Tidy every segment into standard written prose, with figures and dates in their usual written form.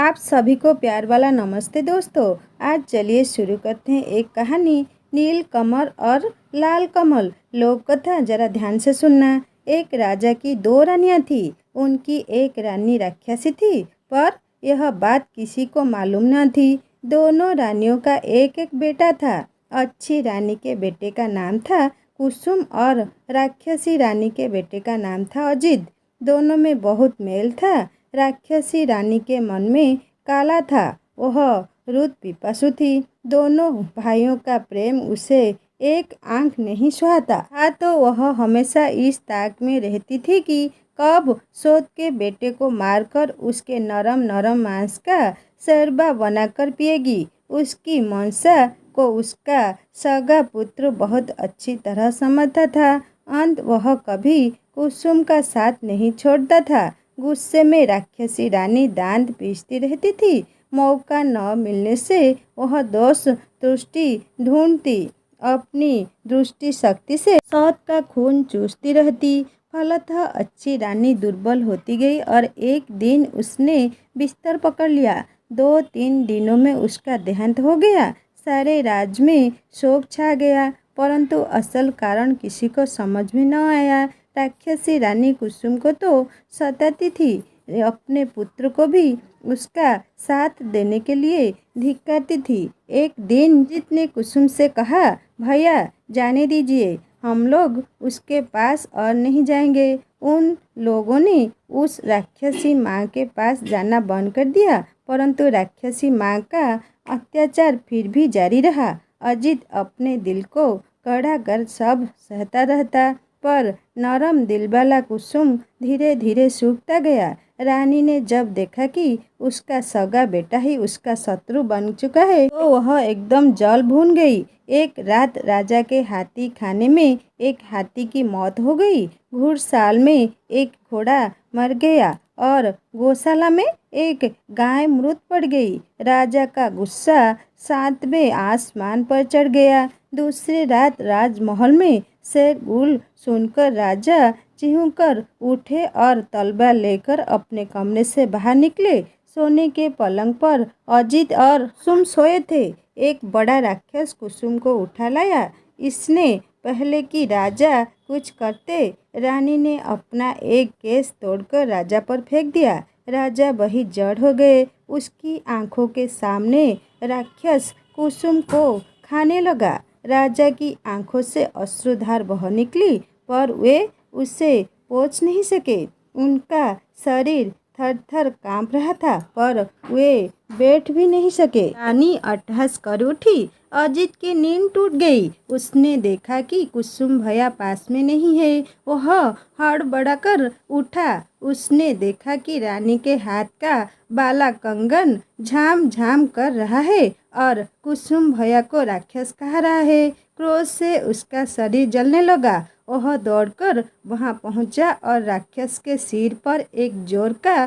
आप सभी को प्यार वाला नमस्ते दोस्तों। आज चलिए शुरू करते हैं एक कहानी, नील कमल और लाल कमल। लोक कथा जरा ध्यान से सुनना। एक राजा की दो रानियां थी। उनकी एक रानी राक्षसी थी, पर यह बात किसी को मालूम न थी। दोनों रानियों का एक एक बेटा था। अच्छी रानी के बेटे का नाम था कुसुम और राक्षसी रानी के बेटे का नाम था अजित। दोनों में बहुत मेल था। राक्षसी रानी के मन में काला था, वह रुद्र पिपासु थी। दोनों भाइयों का प्रेम उसे एक आंख नहीं सुहाता था, तो वह हमेशा इस ताक में रहती थी कि कब सोत के बेटे को मारकर उसके नरम नरम मांस का शरबा बनाकर पिएगी। उसकी मनसा को उसका सगा पुत्र बहुत अच्छी तरह समझता था। अंत वह कभी कुसुम का साथ नहीं छोड़ता था। गुस्से में राक्षसी रानी दांत पीसती रहती थी। मौका न मिलने से वह दोष त्रुटि ढूंढती। अपनी दृष्टि शक्ति से सौत का खून चूसती रहती। फलतः अच्छी रानी दुर्बल होती गई और एक दिन उसने बिस्तर पकड़ लिया। 2-3 दिनों में उसका देहांत हो गया। सारे राज्य में शोक छा गया, परंतु असल कारण किसी को समझ में न आया। राक्षसी रानी कुसुम को तो सताती थी, अपने पुत्र को भी उसका साथ देने के लिए धिक्कारती थी। एक दिन अजित ने कुसुम से कहा, भैया जाने दीजिए, हम लोग उसके पास और नहीं जाएंगे। उन लोगों ने उस राक्षसी माँ के पास जाना बंद कर दिया, परंतु राक्षसी माँ का अत्याचार फिर भी जारी रहा। अजित अपने दिल को कड़ा कर सब सहता रहता, पर नरम दिल वाला कुसुम धीरे धीरे सूखता गया। रानी ने जब देखा कि उसका सगा बेटा ही उसका शत्रु बन चुका है, तो वह एकदम जल भून गई। एक रात राजा के हाथी खाने में एक हाथी की मौत हो गई। घुड़साल में एक घोड़ा मर गया और गौशाला में एक गाय मृत पड़ गई। राजा का गुस्सा 7वें आसमान पर चढ़ गया। दूसरी रात राजमहल में शोरगुल सुनकर राजा चीखकर उठे और तलवार लेकर अपने कमरे से बाहर निकले। सोने के पलंग पर अजित और कुसुम सोए थे। एक बड़ा राक्षस कुसुम को उठा लाया। इसने पहले कि राजा कुछ करते, रानी ने अपना एक केस तोड़कर राजा पर फेंक दिया। राजा वही जड़ हो गए। उसकी आंखों के सामने राक्षस कुसुम को खाने लगा। राजा की आंखों से अश्रुधार बह निकली, पर वे उसे पोंछ नहीं सके। उनका शरीर थर थर कांप रहा था, पर वे बैठ भी नहीं सके। रानी अट्टहास कर उठी। अजित की नींद टूट गई। उसने देखा कि कुसुम भैया पास में नहीं है। वह हड़बड़ाकर उठा। उसने देखा कि रानी के हाथ का बाला कंगन झाम झाम कर रहा है और कुसुम भैया को राक्षस कह रहा है। क्रोध से उसका शरीर जलने लगा। वह दौड़कर वहां पहुंचा और राक्षस के सिर पर एक जोर का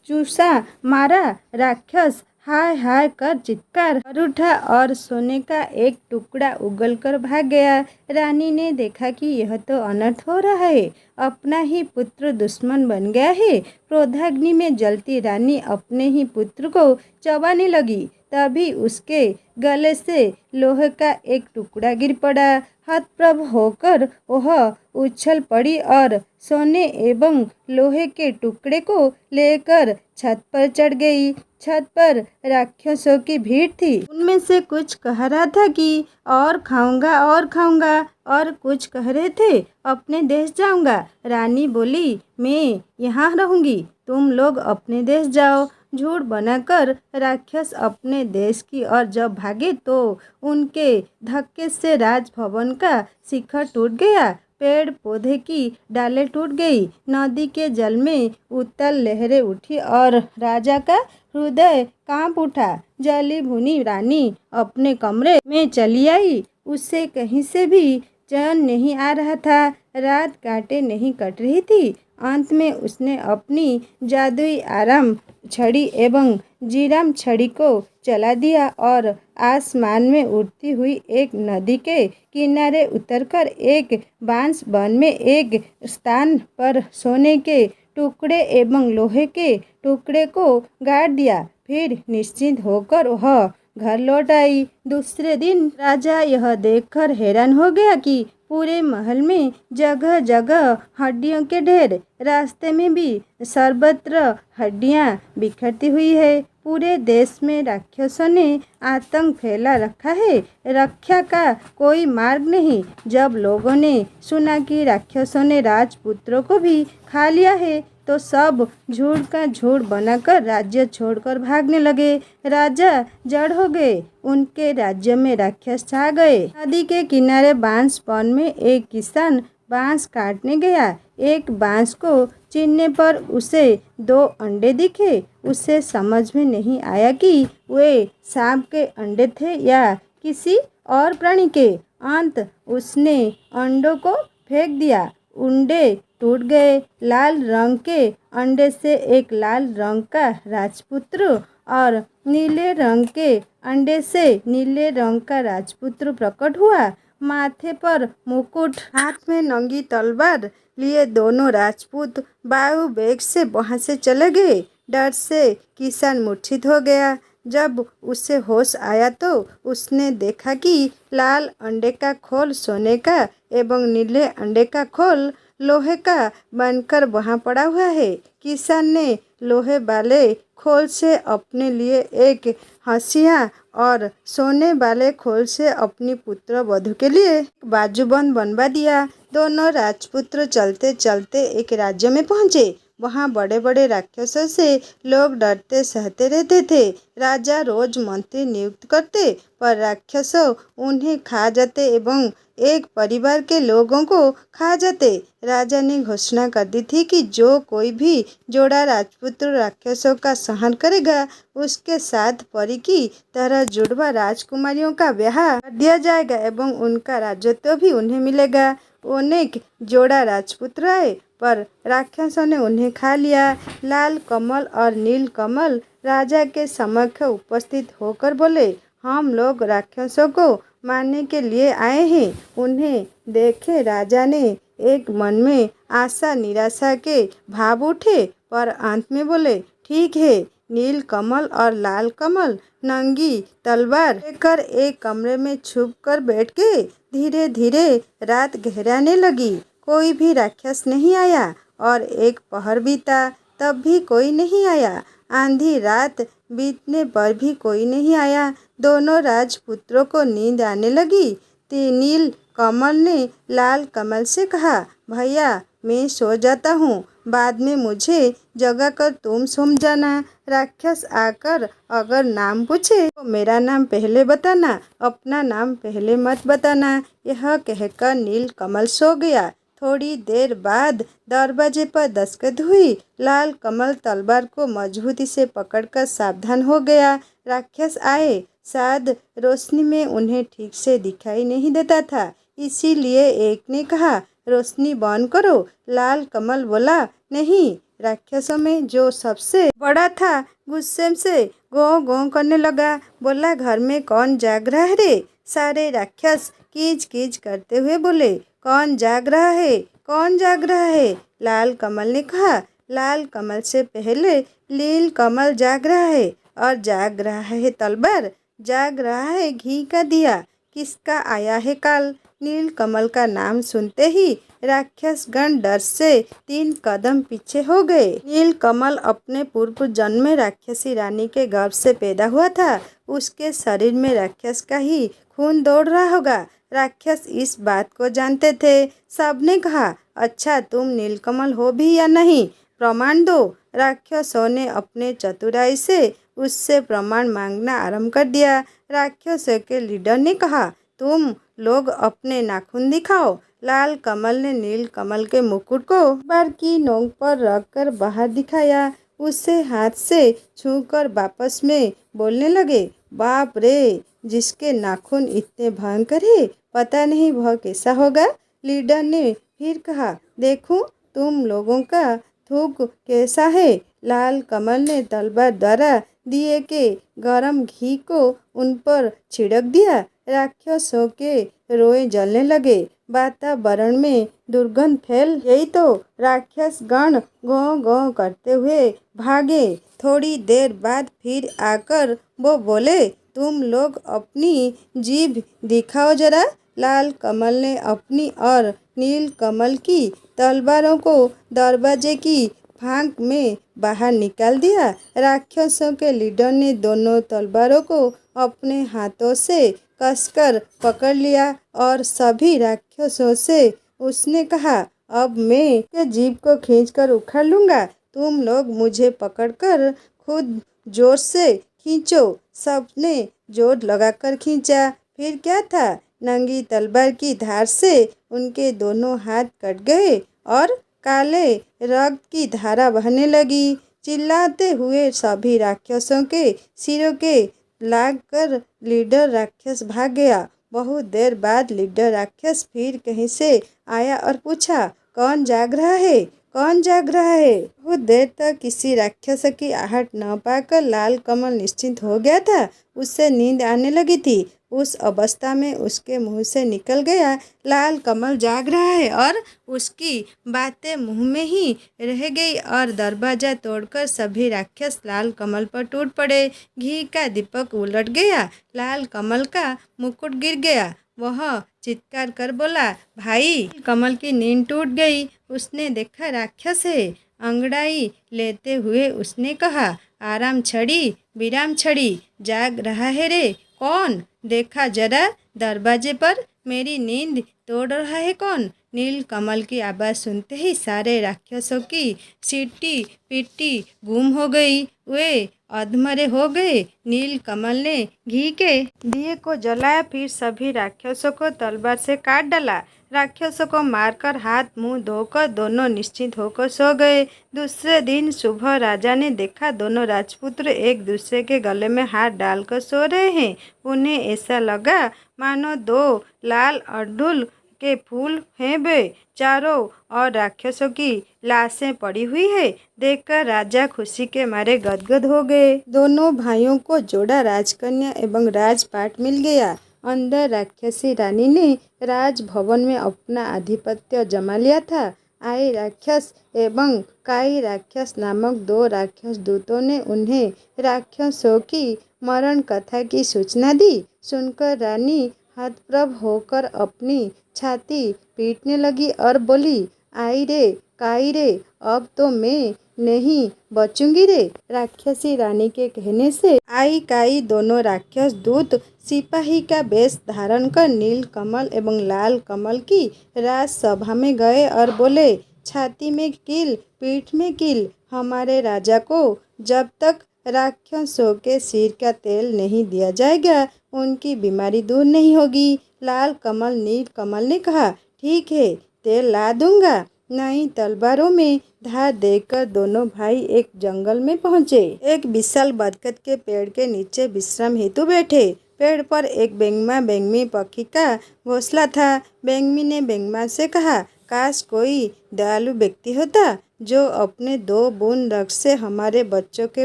चूसा मारा। राक्षस हाय हाय कर चित्कार कर उठा और सोने का एक टुकड़ा उगलकर भाग गया। रानी ने देखा कि यह तो अनर्थ हो रहा है, अपना ही पुत्र दुश्मन बन गया है। क्रोधाग्नि में जलती रानी अपने ही पुत्र को चबाने लगी। तभी उसके गले से लोहे का एक टुकड़ा गिर पड़ा। हतप्रभ होकर वह उछल पड़ी और सोने एवं लोहे के टुकड़े को लेकर छत पर चढ़ गई। छत पर राक्षसों की भीड़ थी। उनमें से कुछ कह रहा था कि और खाऊंगा, और कुछ कह रहे थे अपने देश जाऊंगा। रानी बोली, मैं यहाँ रहूंगी, तुम लोग अपने देश जाओ। झूठ बनाकर राक्षस अपने देश की ओर जब भागे तो उनके धक्के से राजभवन का शिखर टूट गया। पेड़ पौधे की डालें टूट गई। नदी के जल में उताल लहरें उठी और राजा का हृदय कांप उठा। जली भुनी रानी अपने कमरे में चली आई। उसे कहीं से भी चैन नहीं आ रहा था। रात काटे नहीं कट रही थी। अंत में उसने अपनी जादुई आराम छड़ी एवं जीराम छड़ी को चला दिया और आसमान में उड़ती हुई एक नदी के किनारे उतरकर एक बांस वन में एक स्थान पर सोने के टुकड़े एवं लोहे के टुकड़े को गाड़ दिया। फिर निश्चिंत होकर वह घर लौट आई। दूसरे दिन राजा यह देखकर हैरान हो गया कि पूरे महल में जगह जगह हड्डियों के ढेर, रास्ते में भी सर्वत्र हड्डियां बिखरती हुई है। पूरे देश में राक्षसों ने आतंक फैला रखा है, रक्षा का कोई मार्ग नहीं। जब लोगों ने सुना कि राक्षसों ने राजपुत्रों को भी खा लिया है तो सब झूठ का झूठ बनाकर राज्य छोड़कर भागने लगे। राजा जड़ हो गए, उनके राज्य में राक्षस छा गए। नदी के किनारे बांस वन में एक किसान बांस काटने गया। एक बांस को चीरने पर उसे 2 अंडे दिखे। उसे समझ में नहीं आया कि वे सांप के अंडे थे या किसी और प्राणी के। अंत उसने अंडों को फेंक दिया। अंडे टूट गए। लाल रंग के अंडे से एक लाल रंग का राजपुत्र और नीले रंग के अंडे से नीले रंग का राजपुत्र प्रकट हुआ। माथे पर मुकुट, हाथ में नंगी तलवार लिए दोनों राजपूत वायु वेग से वहां से चले गए। डर से किसान मूर्छित हो गया। जब उसे होश आया तो उसने देखा कि लाल अंडे का खोल सोने का एवं नीले अंडे का खोल लोहे का बनकर वहां पड़ा हुआ है। किसान ने लोहे वाले खोल से अपने लिए एक हंसिया और सोने वाले खोल से अपनी पुत्र वधू के लिए एक बाजूबंद बनवा दिया। दोनों राजपुत्र चलते चलते एक राज्य में पहुंचे। वहाँ बड़े बड़े राक्षसों से लोग डरते सहते रहते थे। राजा रोज मंत्री नियुक्त करते पर राक्षसों उन्हें खा जाते एवं एक परिवार के लोगों को खा जाते। राजा ने घोषणा कर दी थी कि जो कोई भी जोड़ा राजपुत्र राक्षसों का संहार करेगा उसके साथ परी की तरह जुड़वा राजकुमारियों का ब्याह कर दिया जाएगा एवं उनका राजत्व भी उन्हें मिलेगा। अनेक जोड़ा राजपुत्र आए पर राक्षसों ने उन्हें खा लिया। लाल कमल और नील कमल राजा के समक्ष उपस्थित होकर बोले, हम लोग राक्षसों को मारने के लिए आए हैं। उन्हें देखे राजा ने एक मन में आशा निराशा के भाव उठे पर अंत में बोले, ठीक है। नील कमल और लाल कमल नंगी तलवार लेकर एक कमरे में छुप कर बैठ गए। धीरे धीरे रात गहराने लगी। कोई भी राक्षस नहीं आया और एक पहर बीता तब भी कोई नहीं आया। आंधी रात बीतने पर भी कोई नहीं आया। दोनों राजपुत्रों को नींद आने लगी। नील कमल ने लाल कमल से कहा, भैया मैं सो जाता हूँ, बाद में मुझे जगा कर तुम सो जाना। राक्षस आकर अगर नाम पूछे तो मेरा नाम पहले बताना, अपना नाम पहले मत बताना। यह कहकर नील कमल सो गया। थोड़ी देर बाद दरवाजे पर दस्तक हुई। लाल कमल तलवार को मजबूती से पकड़कर सावधान हो गया। राक्षस आए। शायद रोशनी में उन्हें ठीक से दिखाई नहीं देता था, इसीलिए एक ने कहा, रोशनी बंद करो। लाल कमल बोला, नहीं। राक्षसों में जो सबसे बड़ा था गुस्से से गौ गौ करने लगा। बोला, घर में कौन जाग रहा है रे? सारे राक्षस कीच कीच करते हुए बोले, कौन जाग रहा है, कौन जाग रहा है? लाल कमल ने कहा, लाल कमल से पहले नील कमल जाग रहा है। और जाग रहा है तलवार, जाग रहा है घी का दिया। किसका आया है काल? नील कमल का नाम सुनते ही राक्षस गण डर से 3 कदम पीछे हो गए। नील कमल अपने पूर्व जन्म में राक्षसी रानी के गर्भ से पैदा हुआ था। उसके शरीर में राक्षस का ही खून दौड़ रहा होगा। राक्षस इस बात को जानते थे। सबने कहा, अच्छा तुम नीलकमल हो भी या नहीं, प्रमाण दो। राक्षसों ने अपने चतुराई से उससे प्रमाण मांगना आरंभ कर दिया। राक्षसों के लीडर ने कहा, तुम लोग अपने नाखून दिखाओ। लाल कमल ने नील कमल के मुकुट को बार की नोक पर रखकर बाहर दिखाया। उसे हाथ से छूकर वापस में बोलने लगे, बाप रे, जिसके नाखून इतने भयंकर है, पता नहीं वह कैसा होगा। लीडर ने फिर कहा, देखूं तुम लोगों का थूक कैसा है। लाल कमल ने तलवार द्वारा दिए के गरम घी को उन पर छिड़क दिया। राक्षसों के रोए जलने लगे। वातावरण में दुर्गंध फैल गई तो राक्षस गण गौ गौ करते हुए भागे। थोड़ी देर बाद फिर आकर वो बोले, तुम लोग अपनी जीभ दिखाओ जरा। लाल कमल ने अपनी और नील कमल की तलवारों को दरवाजे की फांक में बाहर निकाल दिया। राक्षसों के लीडर ने दोनों तलवारों को अपने हाथों से कसकर पकड़ लिया और सभी राक्षसों से उसने कहा, अब मैं जीभ को खींचकर उखाड़ लूंगा। तुम लोग मुझे पकड़कर खुद जोर से खींचो। सबने जोर लगाकर खींचा। फिर क्या था, नंगी तलवार की धार से उनके दोनों हाथ कट गए और काले रक्त की धारा बहने लगी। चिल्लाते हुए सभी राक्षसों के सिरों के लागकर लीडर राक्षस भाग गया। बहुत देर बाद लीडर राक्षस फिर कहीं से आया और पूछा, कौन जाग रहा है, कौन जाग रहा है। बहुत देर तक किसी राक्षस की आहट न पाकर लाल कमल निश्चिंत हो गया था। उससे नींद आने लगी थी। उस अवस्था में उसके मुंह से निकल गया, लाल कमल जाग रहा है, और उसकी बातें मुंह में ही रह गई और दरवाजा तोड़कर सभी राक्षस लाल कमल पर टूट पड़े। घी का दीपक उलट गया, लाल कमल का मुकुट गिर गया। वह चित्कार कर बोला, भाई, कमल की नींद टूट गई। उसने देखा राक्षस है। अंगड़ाई लेते हुए उसने कहा, आराम छड़ी, विराम छड़ी, जाग रहा है रे कौन? देखा जरा दरवाजे पर, मेरी नींद तोड़ रहा है कौन? नील कमल की आवाज़ सुनते ही सारे राक्षसों की सीटी पीटी गुम हो गई। वे अधमरे हो गए। नील कमल ने घी के दिए को जलाया, फिर सभी राक्षसों को तलवार से काट डाला। राक्षसों को मारकर हाथ मुंह धोकर दोनों निश्चिंत होकर सो गए। दूसरे दिन सुबह राजा ने देखा दोनों राजपुत्र एक दूसरे के गले में हाथ डालकर सो रहे हैं। उन्हें ऐसा लगा मानो दो लाल अड़हुल के फूल हैं वे। चारों और राक्षसों की लाशें पड़ी हुई है। देखकर राजा खुशी के मारे गदगद हो गए। दोनों भाइयों को जोड़ा राजकन्या एवं राजपाट मिल गया। अंदर राक्षसी रानी ने राजभवन में अपना आधिपत्य जमा लिया था। आई राक्षस एवं काई राक्षस नामक दो राक्षस दूतों ने उन्हें राक्षसों की मरण कथा की सूचना दी। सुनकर रानी हतप्रभ होकर अपनी छाती पीटने लगी और बोली, आई रे काई रे, अब तो मैं नहीं बचूंगी रे। राक्षसी रानी के कहने से आई काई दोनों राक्षस दूत सिपाही का वेश धारण कर नील कमल एवं लाल कमल की राजसभा में गए और बोले, छाती में कील, पीठ में कील। हमारे राजा को जब तक राक्षसों के सिर का तेल नहीं दिया जाएगा, उनकी बीमारी दूर नहीं होगी। लाल कमल नील कमल ने कहा, ठीक है, तेल ला दूंगा। नई तलवारों में धार देकर दोनों भाई एक जंगल में पहुंचे। एक विशाल बरगद के पेड़ के नीचे विश्राम हेतु बैठे। पेड़ पर एक बेंगमा बेंगमी पक्षी का घोंसला था। बेंगमी ने बेंगमा से कहा, काश कोई दयालु व्यक्ति होता जो अपने 2 बूंद रक्त से हमारे बच्चों के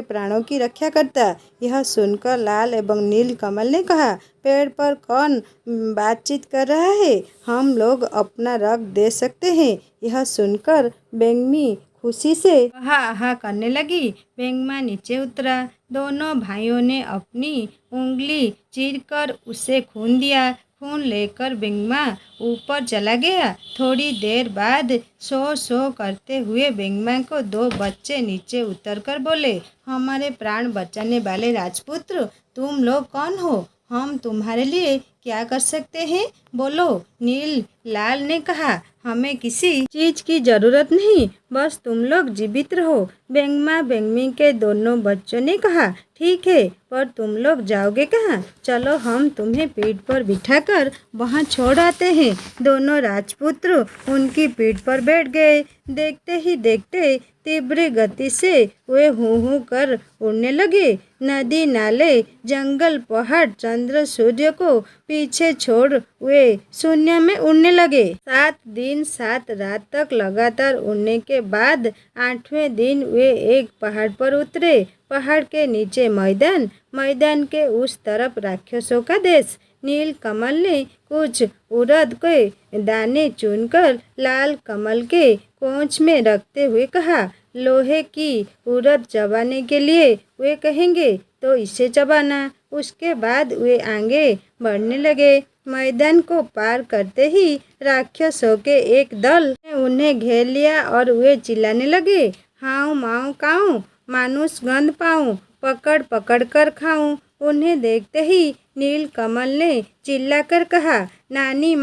प्राणों की रक्षा करता। यह सुनकर लाल एवं नील कमल ने कहा, पेड़ पर कौन बातचीत कर रहा है? हम लोग अपना रक्त दे सकते हैं। यह सुनकर बेंगमी खुशी से आहा आहा करने लगी। बेंगमा नीचे उतरा। दोनों भाइयों ने अपनी उंगली चीरकर उसे खून दिया। खून लेकर बेंगमा ऊपर चला गया। थोड़ी देर बाद सो सो करते हुए बेंगमा को 2 बच्चे नीचे उतरकर बोले, हमारे प्राण बचाने वाले राजपुत्र, तुम लोग कौन हो? हम तुम्हारे लिए क्या कर सकते हैं? बोलो। नील लाल ने कहा, हमें किसी चीज की जरूरत नहीं, बस तुम लोग जीवित रहो। बेंगमा बेंगमी के दोनों बच्चों ने कहा, ठीक है, पर तुम लोग जाओगे कहाँ? चलो हम तुम्हें पीठ पर बिठाकर वहाँ छोड़ आते हैं। दोनों राजपुत्र उनकी पीठ पर बैठ गए। देखते ही देखते तीव्र गति से वे हूँ हूँ कर उड़ने लगे। नदी नाले जंगल पहाड़ चंद्र सूर्य को पीछे छोड़ वे शून्य में उड़ने लगे। 7 दिन 7 रात तक लगातार उड़ने के बाद 8वें दिन वे एक पहाड़ पर उतरे। पहाड़ के नीचे मैदान, मैदान के उस तरफ राक्षसों का देश। नील कमल ने कुछ उड़द के दाने चुनकर लाल कमल के कोंच में रखते हुए कहा, लोहे की उड़द चबाने के लिए वे कहेंगे तो इसे चबाना। उसके बाद वे आगे बढ़ने लगे। मैदान को पार करते ही राक्षसों के एक दल ने उन्हें घेर लिया और वे चिल्लाने लगे, हाउ माऊ काऊ, मानुष गंध पाऊं, पकड़ पकड़ कर खाऊं। उन्हें देखते ही नील कमल ने चिल्लाकर कहा, नानी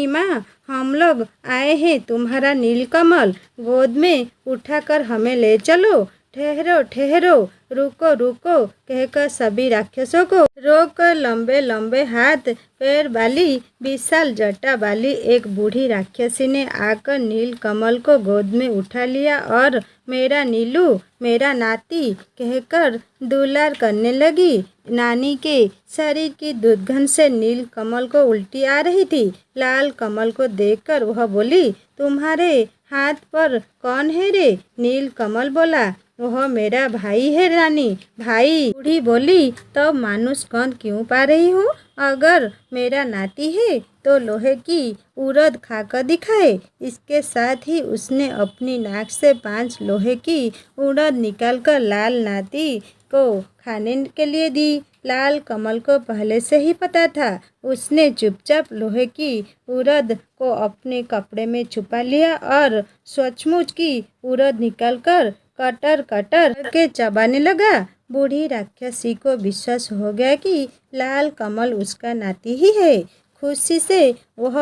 माँ, हम लोग आए हैं तुम्हारा नील कमल गोद में उठाकर हमें ले चलो। ठहरो ठहरो, रुको रुको कहकर सभी राक्षसों को रोककर लंबे लंबे हाथ पैर वाली विशाल जटा वाली एक बूढ़ी राक्षसी ने आकर नील कमल को गोद में उठा लिया और मेरा नीलू, मेरा नाती कहकर दुलार करने लगी। नानी के शरीर की दुर्गंध से नील कमल को उल्टी आ रही थी। लाल कमल को देखकर वह बोली, तुम्हारे हाथ पर कौन है रे? नील कमल बोला, वह मेरा भाई है रानी। भाई? बूढ़ी बोली, तब मानुष गंध क्यों पा रही हूँ? अगर मेरा नाती है तो लोहे की उड़द खाकर दिखाए। इसके साथ ही उसने अपनी नाक से 5 लोहे की उड़द निकालकर लाल नाती को खाने के लिए दी। लाल कमल को पहले से ही पता था। उसने चुपचाप लोहे की उड़द को अपने कपड़े में छुपा लिया और सचमुच की उड़द निकालकर कटर कटर के चबाने लगा। बूढ़ी राक्षसी को विश्वास हो गया कि लाल कमल उसका नाती ही है। खुशी से वह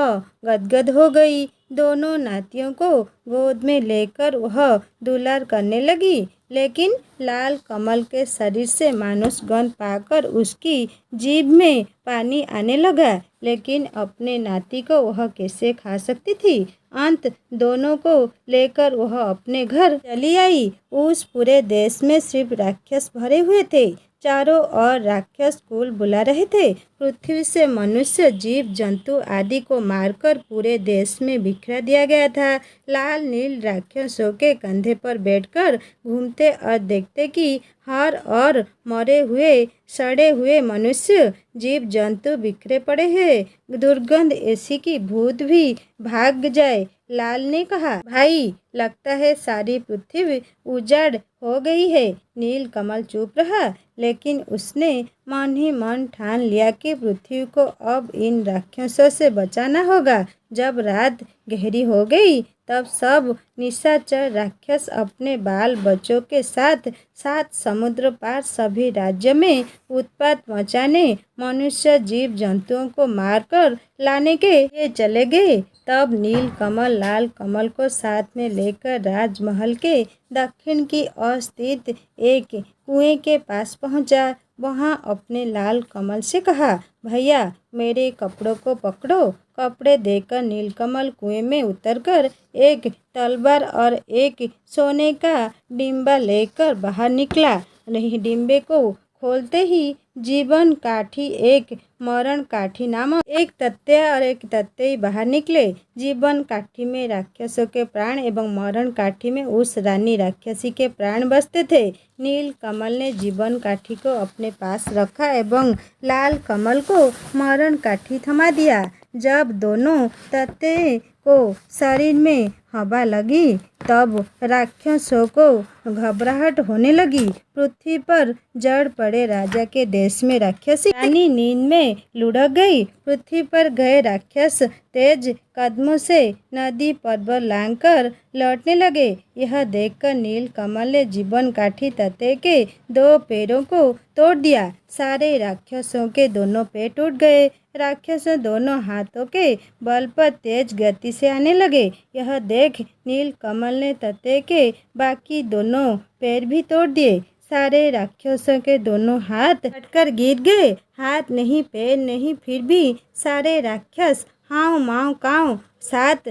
गदगद हो गई। दोनों नातियों को गोद में लेकर वह दुलार करने लगी। लेकिन लाल कमल के शरीर से मानुष गंध पाकर उसकी जीभ में पानी आने लगा। लेकिन अपने नाती को वह कैसे खा सकती थी? अंत दोनों को लेकर वह अपने घर चली आई। उस पूरे देश में सिर्फ राक्षस भरे हुए थे। चारों ओर राक्षस कुल बुला रहे थे। पृथ्वी से मनुष्य, जीव जंतु आदि को मारकर पूरे देश में बिखरा दिया गया था। लाल नील राक्षसों के कंधे पर बैठकर घूमते और देखते कि हर और मरे हुए सड़े हुए मनुष्य, जीव जंतु बिखरे पड़े हैं। दुर्गंध ऐसी कि भूत भी भाग जाए। लाल ने कहा, भाई लगता है सारी पृथ्वी उजाड़ हो गई है। नील कमल चुप रहा, लेकिन उसने मन ही मन ठान लिया कि पृथ्वी को अब इन राक्षसों से बचाना होगा। जब रात गहरी हो गई तब सब निशाचर राक्षस अपने बाल बच्चों के साथ साथ समुद्र पार सभी राज्य में उत्पात मचाने, मनुष्य जीव जंतुओं को मारकर लाने के लिए चले गए। तब नील कमल लाल कमल को साथ में लेकर राजमहल के दक्षिण की ओर स्थित एक कुएं के पास पहुंचा। वहां अपने लाल कमल से कहा, भैया मेरे कपड़ों को पकड़ो। कपड़े देकर नीलकमल कुएं में उतरकर एक तलवार और एक सोने का डिब्बा लेकर बाहर निकला। डिब्बे को खोलते ही जीवन काठी, एक मरण काठी नामक एक तथ्य और एक तथ्य बाहर निकले। जीवन काठी में राक्षसों के प्राण एवं मरण काठी में उस रानी राक्षसी के प्राण बसते थे। नील कमल ने जीवन काठी को अपने पास रखा एवं लाल कमल को मरण काठी थमा दिया। जब दोनों तथ्य को शरीर में हवा लगी तब राक्षसों को घबराहट होने लगी। पृथ्वी पर जड़ पड़े राजा के देश में राक्षसी रानी नींद में लुढ़क गई। पृथ्वी पर गए राक्षस तेज कदमों से नदी पर्वत लांघकर लौटने लगे। यह देखकर नील कमल ने जीवन काठी तथे के 2 पैरों को तोड़ दिया। सारे राक्षसों के दोनों पैर टूट गए। राक्षस दोनों हाथों के बल पर तेज गति से आने लगे। यह देख नील कमल ने तथे के बाकी दोनों पैर भी तोड़ दिए। सारे राक्षसों के दोनों हाथ कटकर गिर गए। हाथ नहीं, पैर नहीं, फिर भी सारे राक्षस हाउ माउ काऊ 7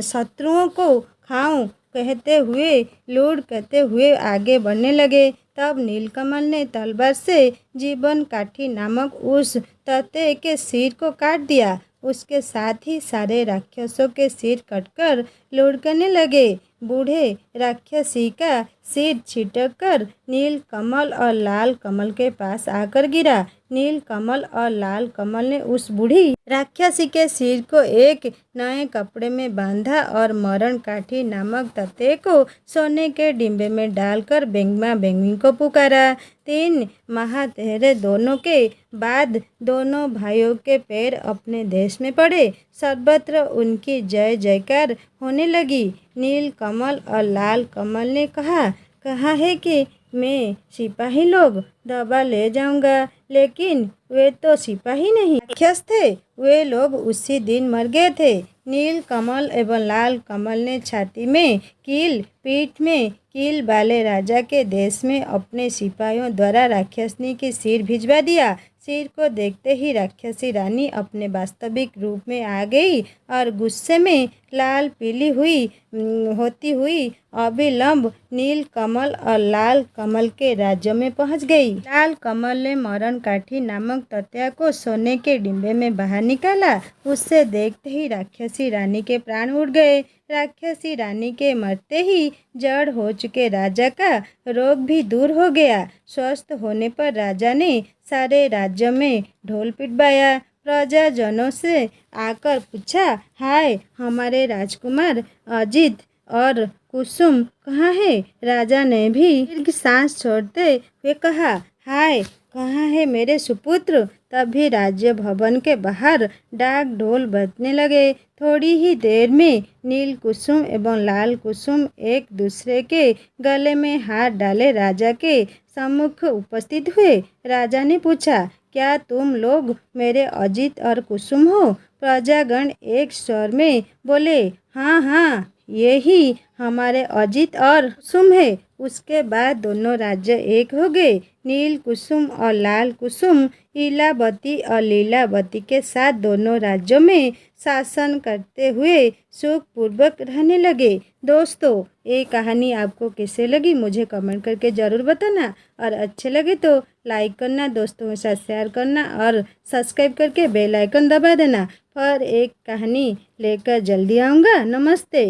शत्रुओं को खाऊं कहते हुए लूढ़ करते हुए आगे बढ़ने लगे। तब नीलकमल ने तलवार से जीवन काठी नामक उस तते के सिर को काट दिया। उसके साथ ही सारे राक्षसों के सिर कटकर लुढ़कने लगे। बूढ़े राक्षसी का सिर छिटक कर नील कमल और लाल कमल के पास आकर गिरा। नील कमल और लाल कमल ने उस बूढ़ी राक्षसी के सिर को एक नए कपड़े में बांधा और मरण काठी नामक तख्ते को सोने के डिब्बे में डालकर बेंगमा बेंगमी को पुकारा। 3 माह ठहरे दोनों के बाद दोनों भाइयों के पैर अपने देश में पड़े। सर्वत्र उनकी जय जयकार होने लगी। नील कमल और लाल कमल ने कहा है कि मैं सिपाही लोग दबा ले जाऊंगा, लेकिन वे तो सिपाही नहीं राक्षस थे। वे लोग उसी दिन मर गए थे। नील कमल एवं लाल कमल ने छाती में कील, पीठ में कील वाले राजा के देश में अपने सिपाहियों द्वारा राक्षसनी की सिर भिजवा दिया। सिर को देखते ही राक्षसी रानी अपने वास्तविक रूप में आ गई और गुस्से में लाल पीली होती हुई अविलंब नील कमल और लाल कमल के राज्य में पहुंच गई। लाल कमल ने मरण काठी नामक तख्तिया को सोने के डिब्बे में बाहर निकाला। उससे देखते ही राक्षसी रानी के प्राण उड़ गए। राक्षसी रानी के मरते ही जड़ हो चुके राजा का रोग भी दूर हो गया। स्वस्थ होने पर राजा ने सारे राज्य में ढोल पिटवाया। प्रजाजनों से आकर पूछा, हाय, हमारे राजकुमार अजित और कुसुम कहाँ है? राजा ने भी दीर्घ सांस छोड़ते हुए कहा, हाय, कहाँ है मेरे सुपुत्र? तभी राज्य भवन के बाहर डाक ढोल बजने लगे। थोड़ी ही देर में नील कुसुम एवं लाल कुसुम एक दूसरे के गले में हाथ डाले राजा के सम्मुख उपस्थित हुए। राजा ने पूछा, क्या तुम लोग मेरे अजित और कुसुम हो? प्रजागण एक स्वर में बोले, हाँ हाँ, यही हमारे अजित और कुसुम है। उसके बाद दोनों राज्य एक हो गए। नील कुसुम और लाल कुसुम इलावती और लीलावती के साथ दोनों राज्यों में शासन करते हुए सुखपूर्वक रहने लगे। दोस्तों, ये कहानी आपको कैसे लगी मुझे कमेंट करके ज़रूर बताना, और अच्छे लगे तो लाइक करना, दोस्तों के साथ शेयर करना और सब्सक्राइब करके बेल आइकन दबा देना। और एक कहानी लेकर जल्दी आऊँगा। नमस्ते।